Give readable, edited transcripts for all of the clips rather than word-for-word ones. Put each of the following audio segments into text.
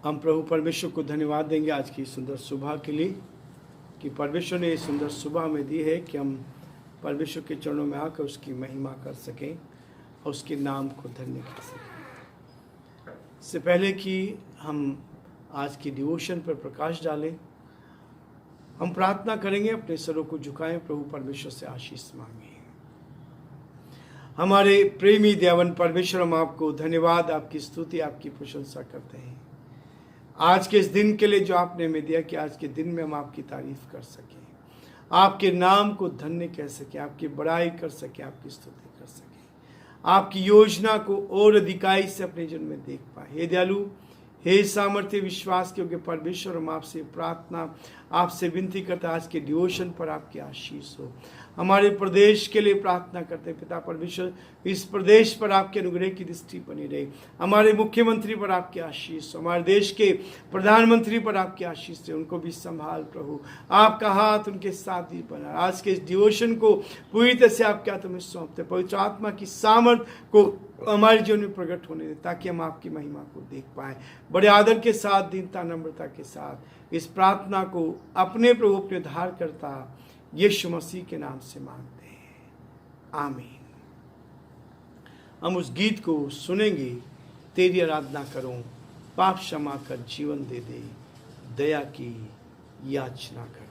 हम प्रभु परमेश्वर को धन्यवाद देंगे आज की सुंदर सुबह के लिए कि परमेश्वर ने इस सुंदर सुबह में दी है कि हम परमेश्वर के चरणों में आकर उसकी महिमा कर सकें और उसके नाम को धन्य कर सकें। इससे पहले कि हम आज की डिवोशन पर प्रकाश डालें, हम प्रार्थना करेंगे, अपने सरों को झुकाएं, प्रभु परमेश्वर से आशीष मांगें। हमारे प्रेमी दयावान परमेश्वर, हम आपको धन्यवाद, आपकी स्तुति, आपकी प्रशंसा करते हैं आज के इस दिन के लिए जो आपने हमें दिया कि आज के दिन में हम आपकी तारीफ कर सकें, आपके नाम को धन्य कह सकें, आपकी बड़ाई कर सकें, आपकी स्तुति कर सकें, आपकी योजना को और अधिकाई से अपने जीवन में देख पाए। हे दयालु, हे सामर्थ्य विश्वास के योग्य परमेश्वर, हम आपसे प्रार्थना, आपसे विनती करते आज के डिवोशन पर आपकी आशीष हो। हमारे प्रदेश के लिए प्रार्थना करते हैं पिता परमेश्वर, इस प्रदेश पर आपके अनुग्रह की दृष्टि बनी रहे। हमारे मुख्यमंत्री पर आपकी आशीष हो, हमारे देश के प्रधानमंत्री पर आपकी आशीष है, उनको भी संभाल प्रभु, आपका हाथ उनके साथ ही बना। आज के इस डिवोशन को पूरी तरह से आपके हाथों में सौंपते, पवित्र आत्मा की सामर्थ को हमारे जीवन में प्रकट होने दे ताकि हम आपकी महिमा को देख पाए। बड़े आदर के साथ, दीनता, नम्रता के साथ इस प्रार्थना को अपने प्रभु, अपने उद्धार करता यीशु मसीह के नाम से मांगते हैं, आमीन। हम उस गीत को सुनेंगे, तेरी आराधना करूं, पाप क्षमा कर जीवन दे दे, दया की याचना करूं।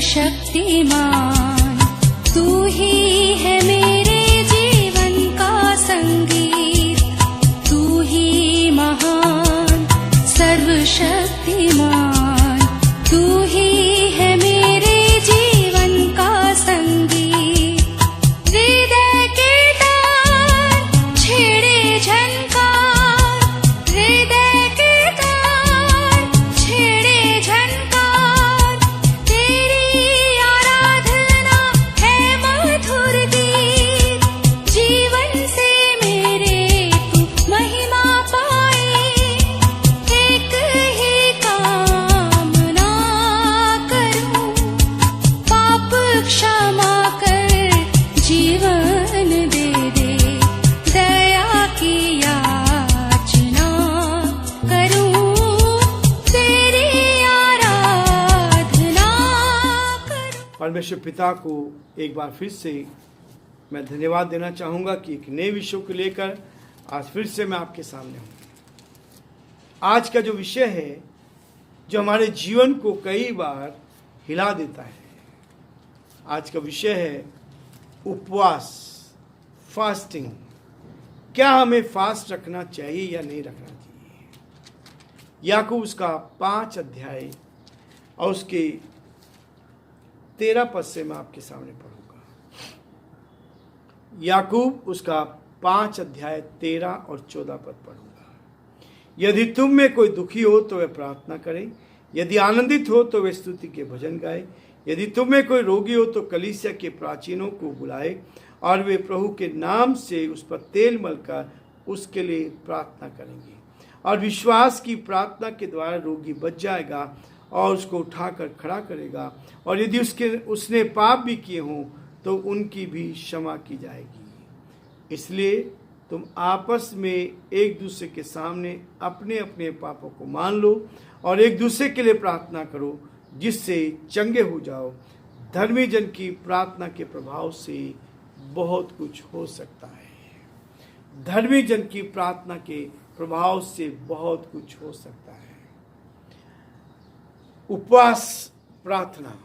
शक्तिमान तू ही है मेरे जीवन का संगीत, तू ही महान सर्वशक्तिमान, तू ही है मेरे जीवन का संगीत। हृदय के तार छेड़े झनकार, हृदय के तार छेड़े झनकार, तेरी परमेश्वर पिता को एक बार फिर से मैं धन्यवाद देना चाहूँगा कि एक नए विषय को लेकर आज फिर से मैं आपके सामने हूँ। आज का जो विषय है, जो हमारे जीवन को कई बार हिला देता है, आज का विषय है उपवास, फास्टिंग। क्या हमें फास्ट रखना चाहिए या नहीं रखना चाहिए? याकूब उसका 5 अध्याय और उसके 13 पद से मैं आपके सामने पढ़ूंगा। याकूब उसका 5 अध्याय 13 और 14 पद पढ़ूंगा। यदि तुम में कोई दुखी हो तो वह प्रार्थना करे, यदि आनंदित हो तो वह स्तुति के भजन गाए, यदि तुम में कोई रोगी हो तो कलीसिया के प्राचीनों को बुलाए और वे प्रभु के नाम से उस पर तेल मलकर उसके लिए प्रार्थना करेंगे। और विश्वास की प्रार्थना के द्वारा रोगी बच जाएगा और उसको उठाकर खड़ा करेगा। और यदि उसने पाप भी किए हों तो उनकी भी क्षमा की जाएगी। इसलिए तुम आपस में एक दूसरे के सामने अपने अपने पापों को मान लो और एक दूसरे के लिए प्रार्थना करो, जिससे चंगे हो जाओ। धर्मी जन की प्रार्थना के प्रभाव से बहुत कुछ हो सकता है। धर्मी जन की प्रार्थना के प्रभाव से बहुत कुछ हो सकता है। उपवास प्रार्थना,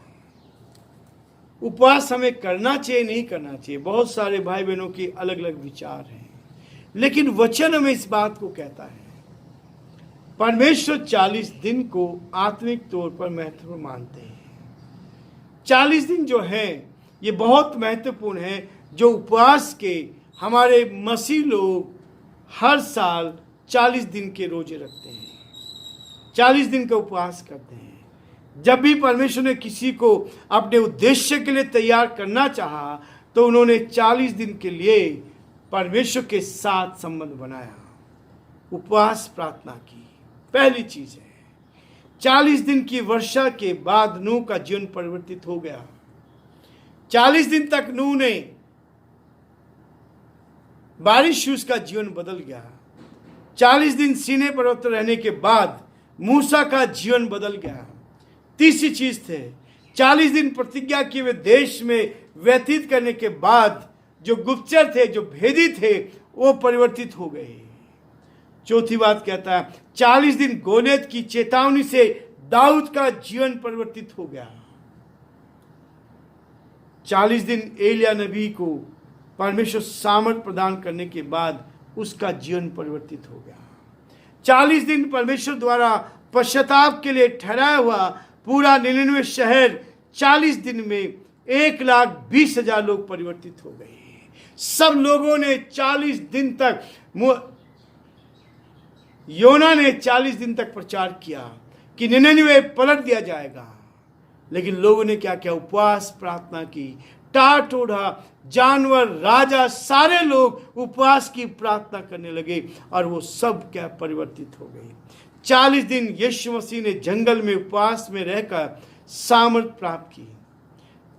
उपवास हमें करना चाहिए नहीं करना चाहिए, बहुत सारे भाई बहनों के अलग अलग विचार हैं, लेकिन वचन हमें इस बात को कहता है। परमेश्वर 40 दिन को आत्मिक तौर पर महत्वपूर्ण मानते हैं। 40 दिन जो है ये बहुत महत्वपूर्ण है, जो उपवास के हमारे मसीह लोग हर साल 40 दिन के रोजे रखते हैं, 40 दिन का उपवास करते हैं। जब भी परमेश्वर ने किसी को अपने उद्देश्य के लिए तैयार करना चाहा तो उन्होंने 40 दिन के लिए परमेश्वर के साथ संबंध बनाया, उपवास प्रार्थना की। पहली चीज है, 40 दिन की वर्षा के बाद नूह का जीवन परिवर्तित हो गया। 40 दिन तक नूह ने बारिश, उसका जीवन बदल गया। 40 दिन सीने पर्वत रहने के बाद मूसा का जीवन बदल गया। तीसरी चीज थे, 40 दिन प्रतिज्ञा किए हुए देश में व्यतीत करने के बाद जो गुप्तचर थे, जो भेदी थे, वो परिवर्तित हो गए। चौथी बात कहता है, 40 दिन गोलियत की चेतावनी से दाऊद का जीवन परिवर्तित हो गया। 40 दिन एलिया नबी को परमेश्वर सामर्थ प्रदान करने के बाद उसका जीवन परिवर्तित हो गया। 40 दिन परमेश्वर द्वारा पश्चाताप के लिए ठहराया हुआ पूरा 99 शहर 40 दिन में 1,20,000 लोग परिवर्तित हो गए। सब लोगों ने 40 दिन तक, योना ने 40 दिन तक प्रचार किया कि निनवे पलट दिया जाएगा, लेकिन लोगों ने क्या किया? उपवास प्रार्थना की। टाट ओढ़ा, जानवर, राजा, सारे लोग उपवास की प्रार्थना करने लगे और वो सब क्या परिवर्तित हो गए। 40 दिन यीशु मसीह ने जंगल में उपवास में रहकर सामर्थ प्राप्त की।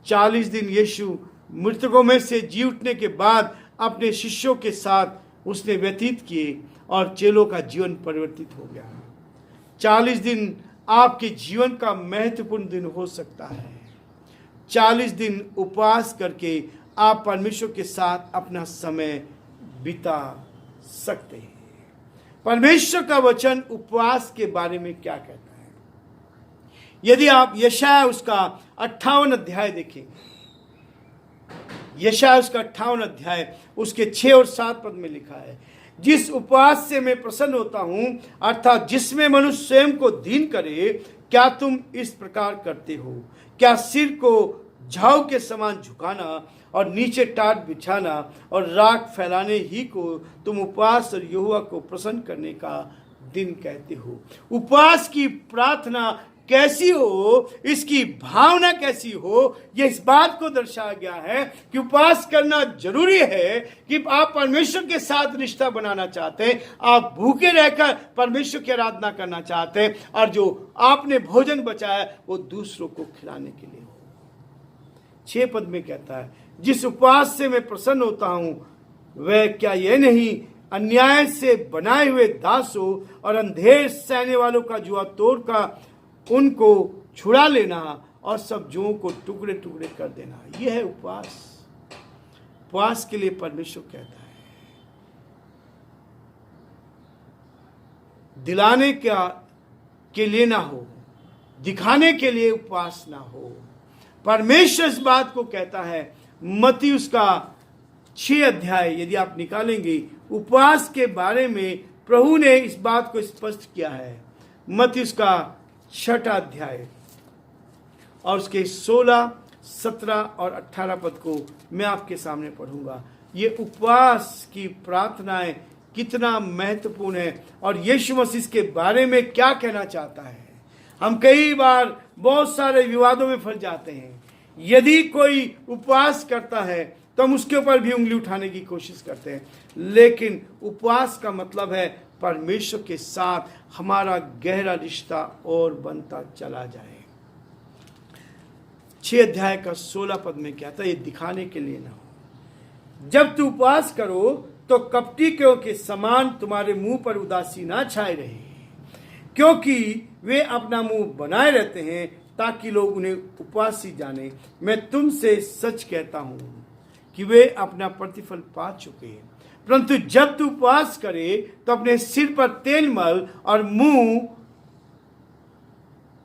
40 दिन यीशु मृतकों में से जी उठने के बाद अपने शिष्यों के साथ उसने व्यतीत किए और चेलों का जीवन परिवर्तित हो गया। 40 दिन आपके जीवन का महत्वपूर्ण दिन हो सकता है। 40 दिन उपवास करके आप परमेश्वर के साथ अपना समय बिता सकते हैं। परमेश्वर का वचन उपवास के बारे में क्या कहता है? यदि आप यशाया उसका 58 अध्याय देखेंगे, यशाया उसका 58 अध्याय उसके 6 और 7 पद में लिखा है, जिस उपवास से मैं प्रसन्न होता हूं, अर्थात जिसमें मनुष्य स्वयं को दीन करे, क्या तुम इस प्रकार करते हो? क्या सिर को झाऊ के समान झुकाना और नीचे टाट बिछाना और राख फैलाने ही को तुम उपवास और यहोवा को प्रसन्न करने का दिन कहते हो? उपवास की प्रार्थना कैसी हो, इसकी भावना कैसी हो, यह इस बात को दर्शाया गया है कि उपवास करना जरूरी है कि आप परमेश्वर के साथ रिश्ता बनाना चाहते हैं, आप भूखे रहकर परमेश्वर की आराधना करना चाहते हैं और जो आपने भोजन बचाया वो दूसरों को खिलाने के लिए हो। 6 पद में कहता है, जिस उपवास से मैं प्रसन्न होता हूं वह क्या यह नहीं अन्याय से बनाए हुए दासों और अंधेर सहने वालों का जुआ तोड़ का उनको छुड़ा लेना और सब जुओं को टुकड़े टुकड़े कर देना। यह है उपवास। उपवास के लिए परमेश्वर कहता है, दिलाने के लिए ना हो, दिखाने के लिए उपवास ना हो। परमेश्वर इस बात को कहता है। मत्ती उसका 6 अध्याय यदि आप निकालेंगे, उपवास के बारे में प्रभु ने इस बात को स्पष्ट किया है। मत्ती उसका 6 अध्याय और उसके 16, 17 और 18 पद को मैं आपके सामने पढ़ूंगा। ये उपवास की प्रार्थनाएं कितना महत्वपूर्ण है और यीशु मसीह के बारे में क्या कहना चाहता है। हम कई बार बहुत सारे विवादों में फंस जाते हैं। यदि कोई उपवास करता है तो हम उसके ऊपर भी उंगली उठाने की कोशिश करते हैं, लेकिन उपवास का मतलब है परमेश्वर के साथ हमारा गहरा रिश्ता और बनता चला जाए। 6 अध्याय का 16 पद में क्या था, ये दिखाने के लिए ना हो। जब तू उपवास करो तो कपटियों के समान तुम्हारे मुंह पर उदासी ना छाए रहे, क्योंकि वे अपना मुंह बनाए रहते हैं ताकि लोग उन्हें उपवासी जाने। मैं तुमसे सच कहता हूं कि वे अपना प्रतिफल पा चुके हैं। परंतु जब तू उपवास करे तो अपने सिर पर तेल मल और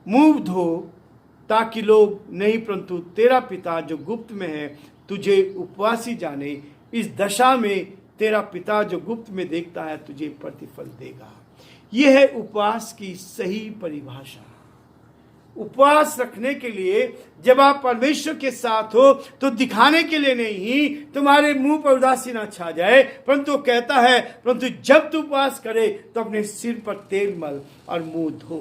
मुंह धो, ताकि लोग नहीं परंतु तेरा पिता जो गुप्त में है तुझे उपवासी जाने। इस दशा में तेरा पिता जो गुप्त में देखता है तुझे प्रतिफल देगा। यह है उपवास की सही परिभाषा। उपवास रखने के लिए जब आप परमेश्वर के साथ हो तो दिखाने के लिए नहीं, तुम्हारे मुंह पर उदासी ना छा जाए, परंतु कहता है परंतु जब तू उपवास करे तो अपने सिर पर तेल मल और मुंह धो।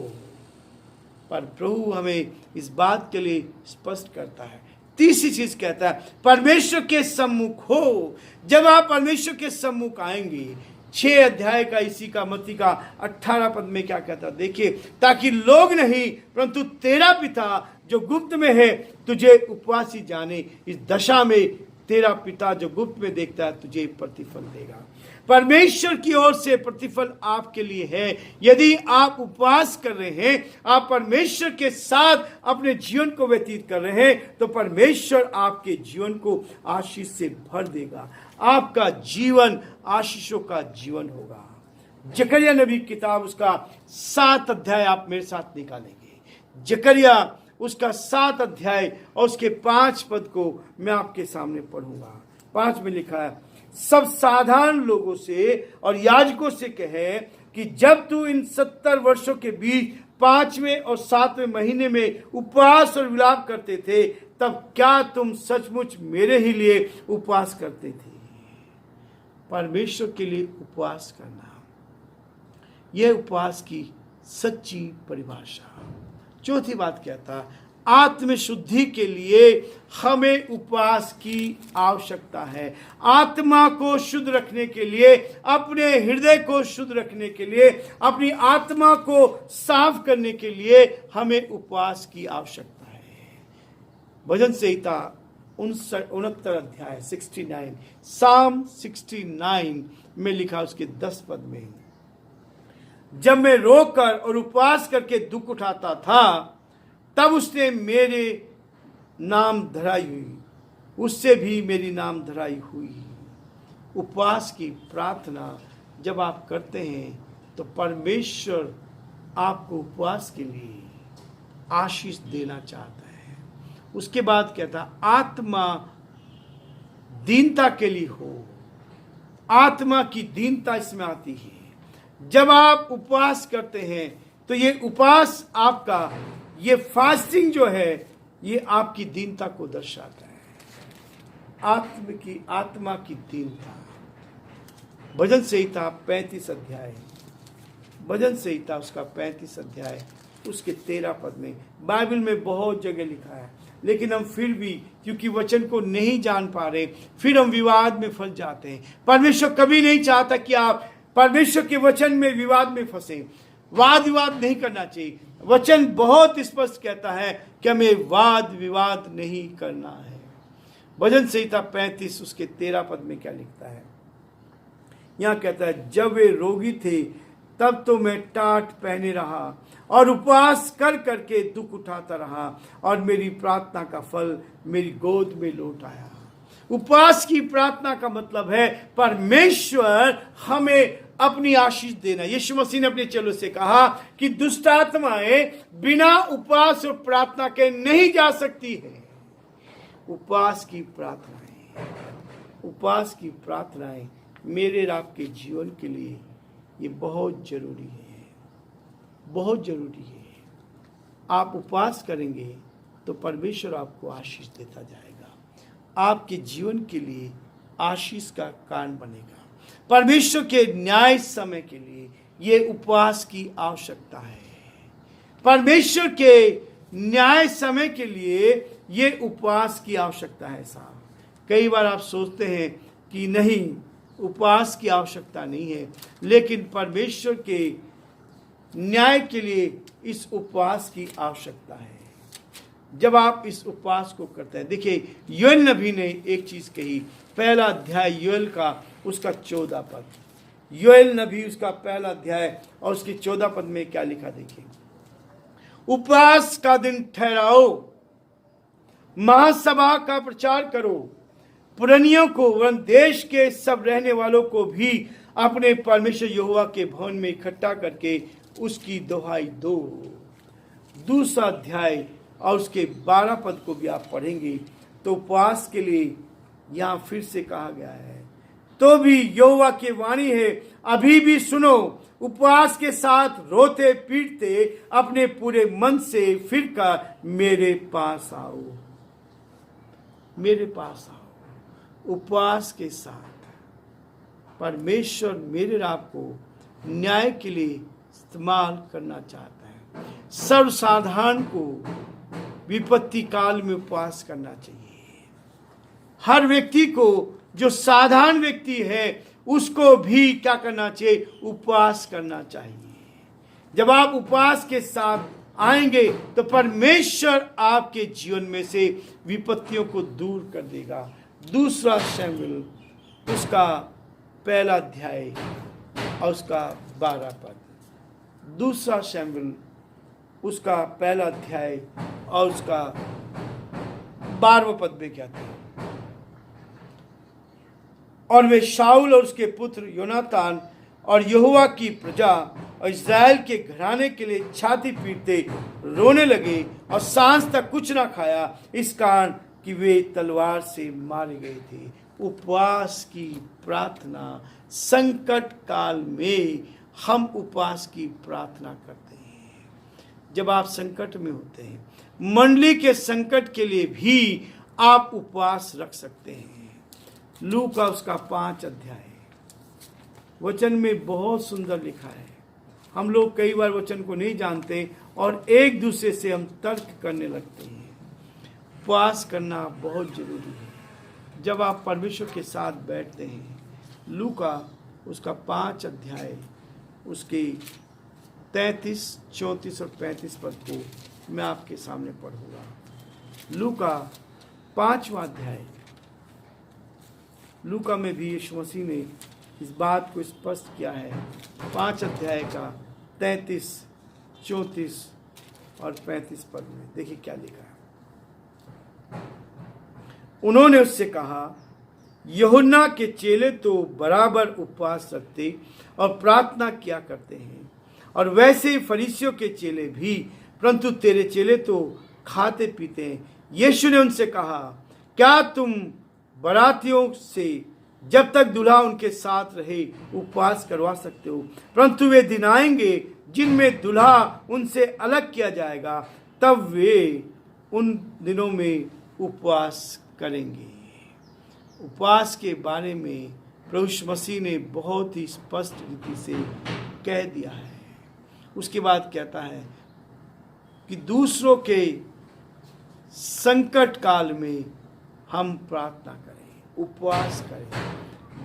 पर प्रभु हमें इस बात के लिए स्पष्ट करता है। तीसरी चीज कहता है, परमेश्वर के सम्मुख हो। जब आप परमेश्वर के सम्मुख आएंगे, 6 अध्याय का इसी का मत्ती का 18 पद में क्या कहता है देखिए, ताकि लोग नहीं परंतु तेरा पिता जो गुप्त में है तुझे उपवासी जाने। इस दशा में तेरा पिता जो गुप्त में देखता है तुझे प्रतिफल देगा। परमेश्वर की ओर से प्रतिफल आपके लिए है। यदि आप उपवास कर रहे हैं, आप परमेश्वर के साथ अपने जीवन को व्यतीत कर रहे हैं, तो परमेश्वर आपके जीवन को आशीष से भर देगा। आपका जीवन आशीषों का जीवन होगा। जकरिया नबी की किताब उसका 7 अध्याय आप मेरे साथ निकालेंगे। जकरिया उसका 7 अध्याय और उसके 5 पद को मैं आपके सामने पढ़ूंगा। 5 में लिखा है, सब साधारण लोगों से और याजकों से कहे कि जब तू इन 70 वर्षों के बीच 5वें और 7वें महीने में उपवास और विलाप करते थे, तब क्या तुम सचमुच मेरे ही लिए उपवास करते थे? परमेश्वर के लिए उपवास करना, यह उपवास की सच्ची परिभाषा। चौथी बात क्या था, आत्मशुद्धि के लिए हमें उपवास की आवश्यकता है। आत्मा को शुद्ध रखने के लिए, अपने हृदय को शुद्ध रखने के लिए, अपनी आत्मा को साफ करने के लिए हमें उपवास की आवश्यकता है। भजन संहिता 69 अध्याय 69, साम 69 में लिखा उसके 10 पद में, जब मैं रोकर और उपवास करके दुख उठाता था तब उसने मेरे नाम धराई हुई, उससे भी मेरी नाम धराई हुई। उपवास की प्रार्थना जब आप करते हैं तो परमेश्वर आपको उपवास के लिए आशीष देना चाहता है। उसके बाद कहता, आत्मा दीनता के लिए हो। आत्मा की दीनता इसमें आती है। जब आप उपवास करते हैं तो ये उपवास आपका, ये फास्टिंग जो है, ये आपकी दीनता को दर्शाता है। आत्मा की दीनता। भजन संहिता 35 अध्याय, भजन संहिता उसका 35 अध्याय उसके 13 पद में, बाइबल में बहुत जगह लिखा है, लेकिन हम फिर भी क्योंकि वचन को नहीं जान पा रहे, फिर हम विवाद में फंस जाते हैं। परमेश्वर कभी नहीं चाहता कि आप परमेश्वर के वचन में विवाद में फंसे। वाद विवाद नहीं करना चाहिए। वचन बहुत स्पष्ट कहता है कि हमें वाद विवाद नहीं करना है। भजन संहिता 35 उसके 13 पद में क्या लिखता है, यहां कहता है, जब वे रोगी थे तब तो मैं टाट पहने रहा और उपवास कर करके दुख उठाता रहा, और मेरी प्रार्थना का फल मेरी गोद में लौट आया। उपवास की प्रार्थना का मतलब है परमेश्वर हमें अपनी आशीष देना। यीशु मसीह ने अपने चेलों से कहा कि दुष्ट आत्माएं बिना उपवास और प्रार्थना के नहीं जा सकती है। उपवास की प्रार्थनाएं मेरे और आपके जीवन के लिए ये बहुत जरूरी है, बहुत जरूरी है। आप उपवास करेंगे तो परमेश्वर आपको आशीष देता जाएगा, आपके जीवन के लिए आशीष का कारण बनेगा। परमेश्वर के न्याय समय के लिए ये उपवास की आवश्यकता है। परमेश्वर के न्याय समय के लिए ये उपवास की आवश्यकता है। साहब, कई बार आप सोचते हैं कि नहीं, उपवास की आवश्यकता नहीं है, लेकिन परमेश्वर के न्याय के लिए इस उपवास की आवश्यकता है। जब आप इस उपवास को करते हैं, देखिए योएल नबी ने एक चीज कही, पहला अध्याय योएल का उसका 14 पद, योएल नबी उसका पहला अध्याय और उसके 14 पद में क्या लिखा, देखिए, उपवास का दिन ठहराओ, महासभा का प्रचार करो, पुरनियों को वरन देश के सब रहने वालों को भी अपने परमेश्वर यहोवा के भवन में इकट्ठा करके उसकी दोहाई दो। दूसरा अध्याय और उसके 12 पद को भी आप पढ़ेंगे तो उपवास के लिए यहां फिर से कहा गया है, तो भी यहोवा की वाणी है, अभी भी सुनो, उपवास के साथ रोते पीटते अपने पूरे मन से फिरकर मेरे पास आओ, मेरे पास आओ। उपवास के साथ परमेश्वर मेरे और आपको न्याय के लिए इस्तेमाल करना चाहता है। सर्वसाधारण को विपत्ति काल में उपवास करना चाहिए। हर व्यक्ति को, जो साधारण व्यक्ति है, उसको भी क्या करना चाहिए, उपवास करना चाहिए। जब आप उपवास के साथ आएंगे तो परमेश्वर आपके जीवन में से विपत्तियों को दूर कर देगा। दूसरा शमूएल उसका पहला अध्याय और उसका 12 पद, दूसरा शमूएल उसका पहला अध्याय और उसका 12वां पद में क्या था, और वे शाऊल और उसके पुत्र योनातान और यहोवा की प्रजा और इस्राएल के घराने के लिए छाती पीटते रोने लगे और सांझ तक कुछ ना खाया, इस कारण कि वे तलवार से मारे गए थे। उपवास की प्रार्थना, संकट काल में हम उपवास की प्रार्थना करते हैं। जब आप संकट में होते हैं, मंडली के संकट के लिए भी आप उपवास रख सकते हैं। लू का उसका 5 अध्याय वचन में बहुत सुंदर लिखा है। हम लोग कई बार वचन को नहीं जानते और एक दूसरे से हम तर्क करने लगते हैं। उपवास करना बहुत जरूरी है। जब आप परमेश्वर के साथ बैठते हैं, लू का उसका 5 अध्याय उसके 33, 34 और 35 पद को मैं आपके सामने पढ़ूंगा। लू का 5वां अध्याय, लूका में भी यीशु मसीह ने इस बात को स्पष्ट किया है। 5 अध्याय का 33, 34 और 35 पद में देखिए क्या लिखा है। उन्होंने उससे कहा, यूहन्ना के चेले तो बराबर उपवास रखते और प्रार्थना किया करते हैं, और वैसे ही फरीसियों के चेले भी, परंतु तेरे चेले तो खाते पीते हैं। यीशु ने उनसे कहा, क्या तुम बरातियों से जब तक दूल्हा उनके साथ रहे उपवास करवा सकते हो? परंतु वे दिन आएंगे जिनमें दूल्हा उनसे अलग किया जाएगा, तब वे उन दिनों में उपवास करेंगे। उपवास के बारे में प्रभु यीशु मसीह ने बहुत ही स्पष्ट रीति से कह दिया है। उसके बाद कहता है कि दूसरों के संकट काल में हम प्रार्थना करें, उपवास करें।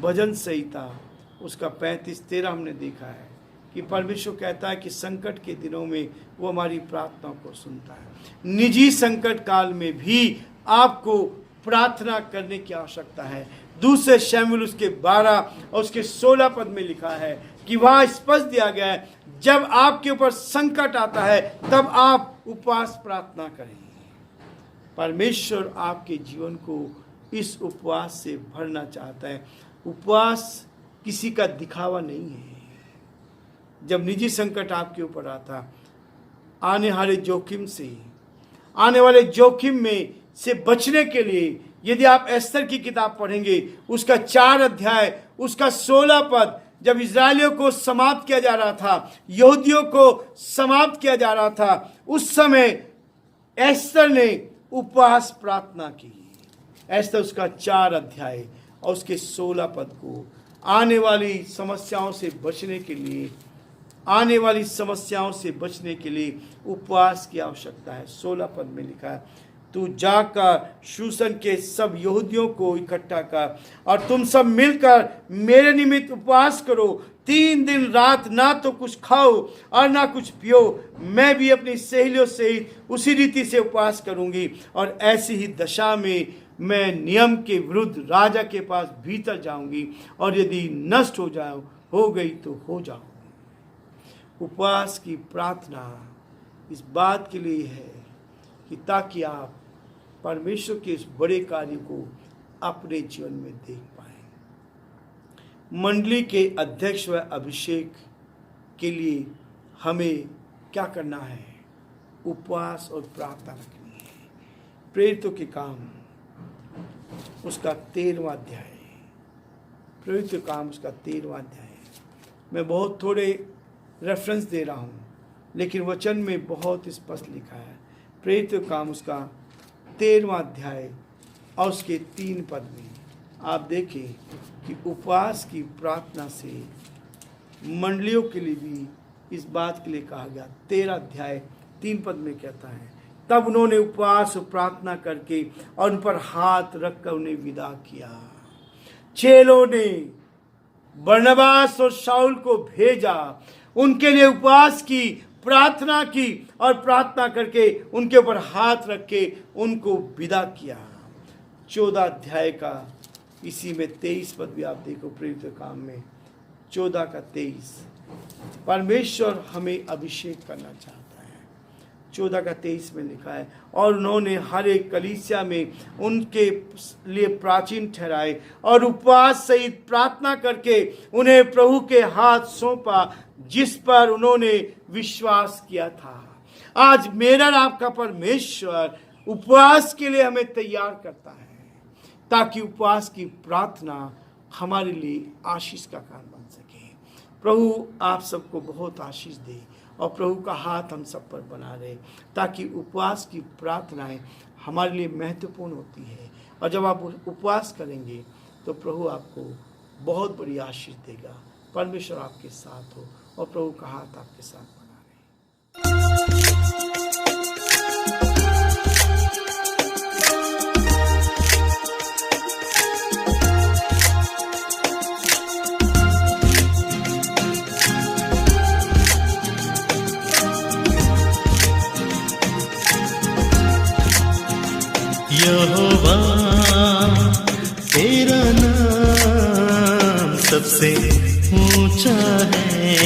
भजन संहिता उसका 35-13 हमने देखा है कि परमेश्वर कहता है कि संकट के दिनों में वो हमारी प्रार्थना को सुनता है। निजी संकट काल में भी आपको प्रार्थना करने की आवश्यकता है। दूसरे शमूएल उसके 12 और उसके 16 पद में लिखा है कि वहाँ स्पष्ट दिया गया है, जब आपके ऊपर संकट आता है तब आप उपवास प्रार्थना करें। परमेश्वर आपके जीवन को इस उपवास से भरना चाहता है। उपवास किसी का दिखावा नहीं है। जब निजी संकट आपके ऊपर आता, आने वाले जोखिम में से बचने के लिए यदि आप एस्तर की किताब पढ़ेंगे, उसका 4 अध्याय उसका 16 पद, जब इजरायलियों को समाप्त किया जा रहा था, यहूदियों को समाप्त किया जा रहा था, उस समय एस्तर ने उपवास प्रार्थना की। एस्तर उसका 4 अध्याय और उसके 16 पद को आने वाली समस्याओं से बचने के लिए उपवास की आवश्यकता है। 16 पद में लिखा है, तू जाकर शूशन के सब यहूदियों को इकट्ठा कर और तुम सब मिलकर मेरे निमित्त उपवास करो। 3 दिन रात ना तो कुछ खाओ और ना कुछ पियो। मैं भी अपनी सहेलियों से उसी रीति से उपवास करूंगी और ऐसी ही दशा में मैं नियम के विरुद्ध राजा के पास भीतर जाऊंगी और यदि नष्ट हो गई तो हो जाओ। उपवास की प्रार्थना इस बात के लिए है कि ताकि आप परमेश्वर के इस बड़े कार्य को अपने जीवन में देख पाए। मंडली के अध्यक्ष व अभिषेक के लिए हमें क्या करना है? उपवास और प्रार्थना रखनी है। प्रेरितों के काम उसका 13वां अध्याय, प्रेरितों के काम उसका 13वां अध्याय। मैं बहुत थोड़े रेफरेंस दे रहा हूँ, लेकिन वचन में बहुत स्पष्ट लिखा है। प्रेरितों के काम उसका 13वां अध्याय और उसके 3 पद में आप देखें कि उपवास की प्रार्थना से मंडलियों के लिए भी इस बात के लिए कहा गया। 13 अध्याय 3 पद में कहता है, तब उन्होंने उपवास और प्रार्थना करके और उन पर हाथ रखकर उन्हें विदा किया। चेलों ने बरनबास और शाऊल को भेजा, उनके लिए उपवास की, प्रार्थना की और प्रार्थना करके उनके ऊपर हाथ रख के उनको विदा किया। 14 अध्याय का इसी में 23 पद भी आप देखो। प्रेरित काम में 14 का 23 परमेश्वर हमें अभिषेक करना चाहता है। 14 का 23 में लिखा है, और उन्होंने हर एक कलीसिया में उनके लिए प्राचीन ठहराए और उपवास सहित प्रार्थना करके उन्हें प्रभु के हाथ सौंपा जिस पर उन्होंने विश्वास किया था। आज मेरा आपका परमेश्वर उपवास के लिए हमें तैयार करता है ताकि उपवास की प्रार्थना हमारे लिए आशीष का कारण बन सके। प्रभु आप सबको बहुत आशीष दे और प्रभु का हाथ हम सब पर बना रहे ताकि उपवास की प्रार्थनाएं हमारे लिए महत्वपूर्ण होती है। और जब आप उपवास करेंगे तो प्रभु आपको बहुत बड़ी आशीष देगा। परमेश्वर आपके साथ हो और प्रभु का हाथ आपके साथ बना रहे। यहोवा तेरा नाम सबसे ऊंचा है।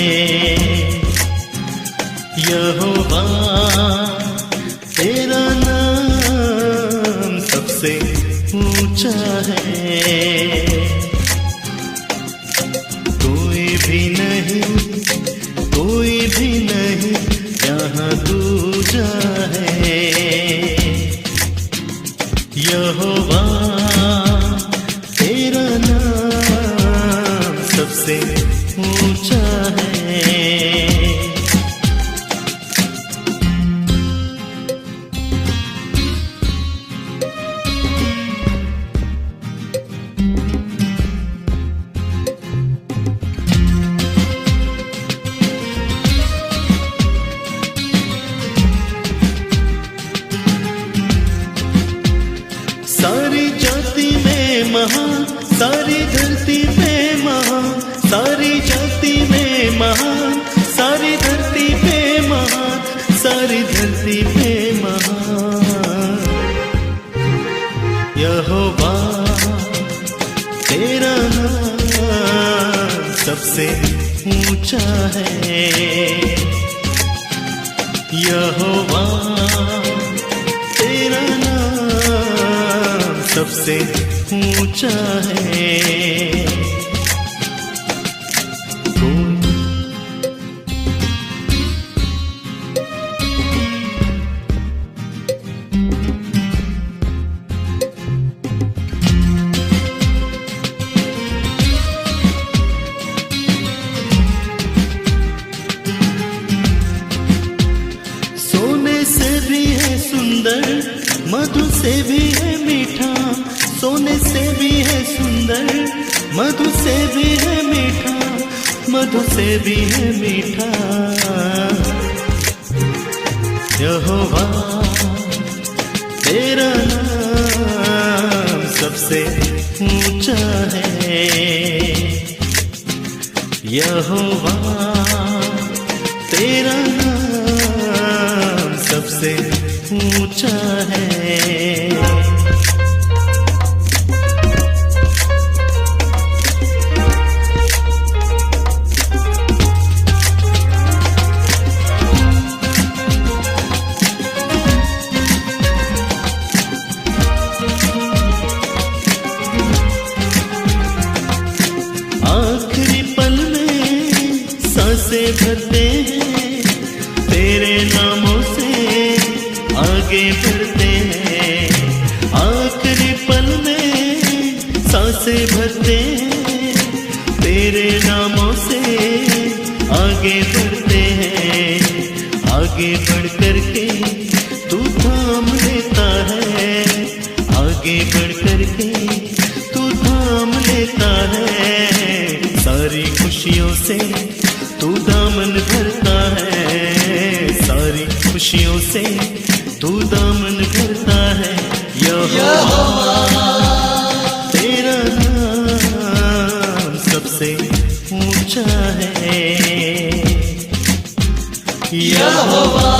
यहोवा तेरा नाम सबसे ऊंचा है। कोई भी नहीं यहाँ दूजा है। यहोवा तेरा नाम सबसे ऊंचा है। सारी जाति में महान, सारी धरती पे महान, सारी जाति में महान, सारी धरती पे महान, सारी धरती पे महान। यहोवा तेरा नाम सबसे ऊंचा है। यहोवा तेरा सबसे ऊंचा है। सोने से भी है सुंदर, मधु से भी है मीठा। सोने से भी है सुंदर, मधु से भी है मीठा, मधु से भी है मीठा। यहोवा तेरा नाम सबसे ऊंचा है। यहोवा तेरा नाम सबसे ऊंचा है। आखिरी पल में सांसें भरते हैं, तेरे नामों से आगे बढ़ते हैं। आखिरी पल में सांसें भरते हैं, तेरे नामों से आगे बढ़ते हैं। आगे बढ़ कर के तू थाम लेता है, आगे बढ़ कर के तू थाम लेता है। सारी खुशियों से तू दामन भरता है, सारी खुशियों से तू दामन भरता है। यहोवा तेरा नाम सबसे ऊंचा है। यहोवा